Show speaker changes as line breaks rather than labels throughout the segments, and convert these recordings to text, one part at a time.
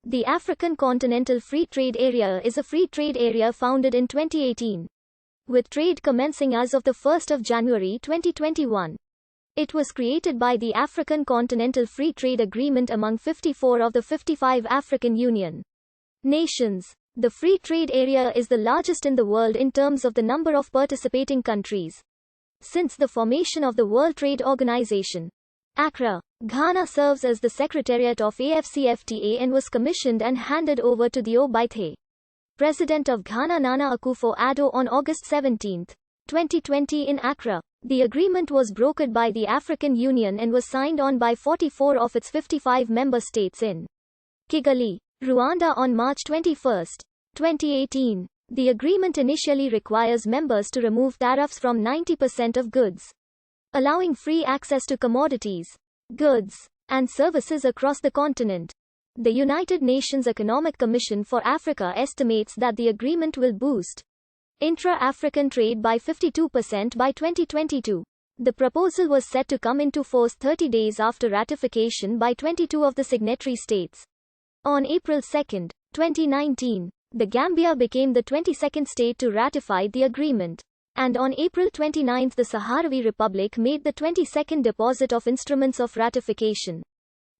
The African Continental Free Trade Area is a free trade area founded in 2018, with trade commencing as of 1 January 2021. It was created by the African Continental Free Trade Agreement among 54 of the 55 African Union nations. The Free Trade Area is the largest in the world in terms of the number of participating countries. Since the formation of the World Trade Organization, Accra, Ghana serves as the Secretariat of AFCFTA and was commissioned and handed over to the Obaithe President of Ghana Nana Akufo-Addo on August 17, 2020 in Accra. The agreement was brokered by the African Union and was signed on by 44 of its 55 member states in Kigali, Rwanda on March 21, 2018. The agreement initially requires members to remove tariffs from 90% of goods, allowing free access to commodities, goods, and services across the continent. The United Nations Economic Commission for Africa estimates that the agreement will boost intra-African trade by 52% by 2022. The proposal was set to come into force 30 days after ratification by 22 of the signatory states. On April 2, 2019, the Gambia became the 22nd state to ratify the agreement. And on April 29 the Sahrawi Republic made the 22nd deposit of instruments of ratification.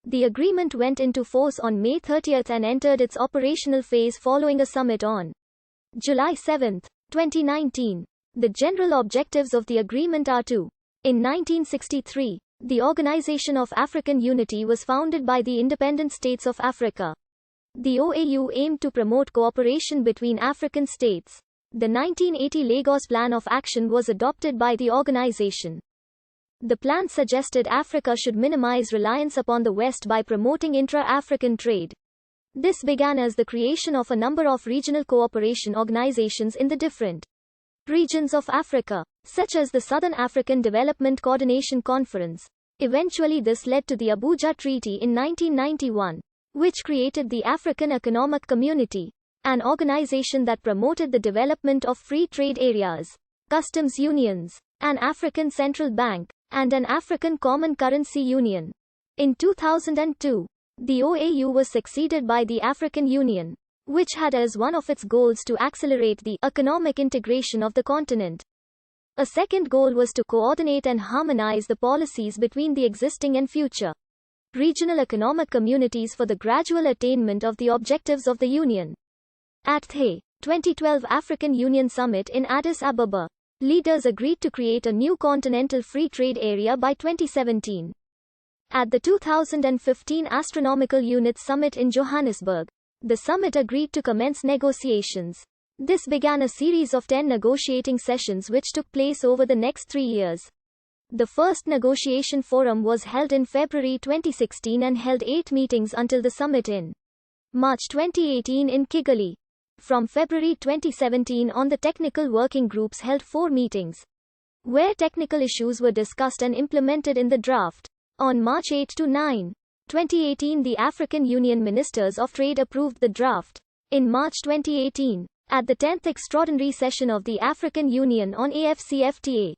The agreement went into force on May 30 and entered its operational phase following a summit on July 7, 2019. The general objectives of the agreement are to: in 1963, the Organization of African Unity was founded by the independent states of Africa. The OAU aimed to promote cooperation between African states. The 1980 Lagos Plan of Action was adopted by the organization. The plan suggested Africa should minimize reliance upon the West by promoting intra-African trade. This began as the creation of a number of regional cooperation organizations in the different regions of Africa, such as the Southern African Development Coordination Conference. Eventually this led to the Abuja Treaty in 1991, which created the African Economic Community, an organization that promoted the development of free trade areas, customs unions, an African Central Bank, and an African Common Currency Union. In 2002, the OAU was succeeded by the African Union, which had as one of its goals to accelerate the economic integration of the continent. A second goal was to coordinate and harmonize the policies between the existing and future regional economic communities for the gradual attainment of the objectives of the Union. At the 2012 African Union Summit in Addis Ababa, leaders agreed to create a new continental free trade area by 2017. At the 2015 Astronomical Unit Summit in Johannesburg, the summit agreed to commence negotiations. This began a series of 10 negotiating sessions which took place over the next 3 years. The first negotiation forum was held in February 2016 and held 8 meetings until the summit in March 2018 in Kigali. From February 2017 on, the technical working groups held 4 meetings, where technical issues were discussed and implemented in the draft. On March 8 to 9, 2018, the African Union Ministers of Trade approved the draft. In March 2018, at the 10th Extraordinary Session of the African Union on AFCFTA,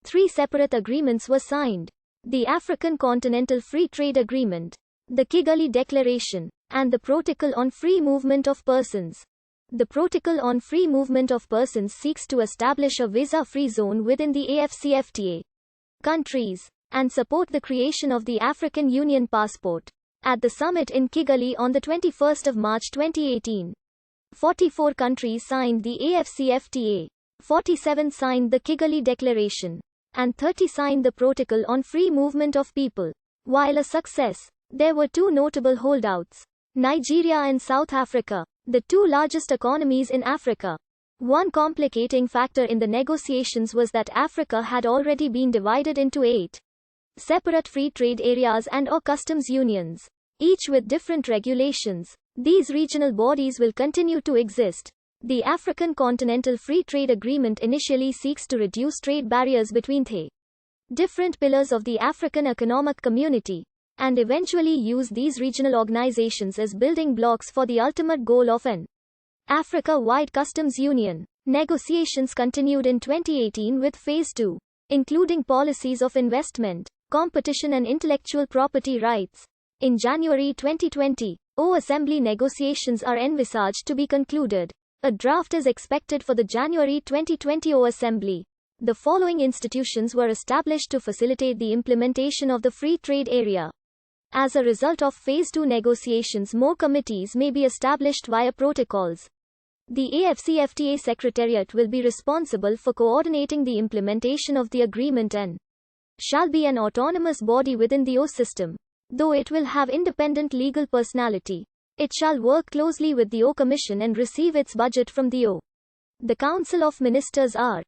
3 separate agreements were signed: the African Continental Free Trade Agreement, the Kigali Declaration, and the Protocol on Free Movement of Persons. The Protocol on Free Movement of Persons seeks to establish a visa-free zone within the AFCFTA countries, and support the creation of the African Union Passport. At the summit in Kigali on the 21st of March 2018, 44 countries signed the AFCFTA, 47 signed the Kigali Declaration, and 30 signed the Protocol on Free Movement of People. While a success, there were 2 notable holdouts: Nigeria and South Africa, the 2 largest economies in Africa. One complicating factor in the negotiations was that Africa had already been divided into 8 separate free trade areas and/or customs unions, each with different regulations. These regional bodies will continue to exist. The African Continental Free Trade Agreement initially seeks to reduce trade barriers between the different pillars of the African Economic Community, and eventually use these regional organizations as building blocks for the ultimate goal of an Africa-wide customs union. Negotiations continued in 2018 with Phase 2, including policies of investment, competition and intellectual property rights. In January 2020, Assembly negotiations are envisaged to be concluded. A draft is expected for the January 2020 Assembly. The following institutions were established to facilitate the implementation of the Free Trade Area. As a result of Phase 2 negotiations, more committees may be established via protocols. The AFCFTA Secretariat will be responsible for coordinating the implementation of the agreement and shall be an autonomous body within the system. Though it will have independent legal personality, it shall work closely with the Commission and receive its budget from the The Council of Ministers are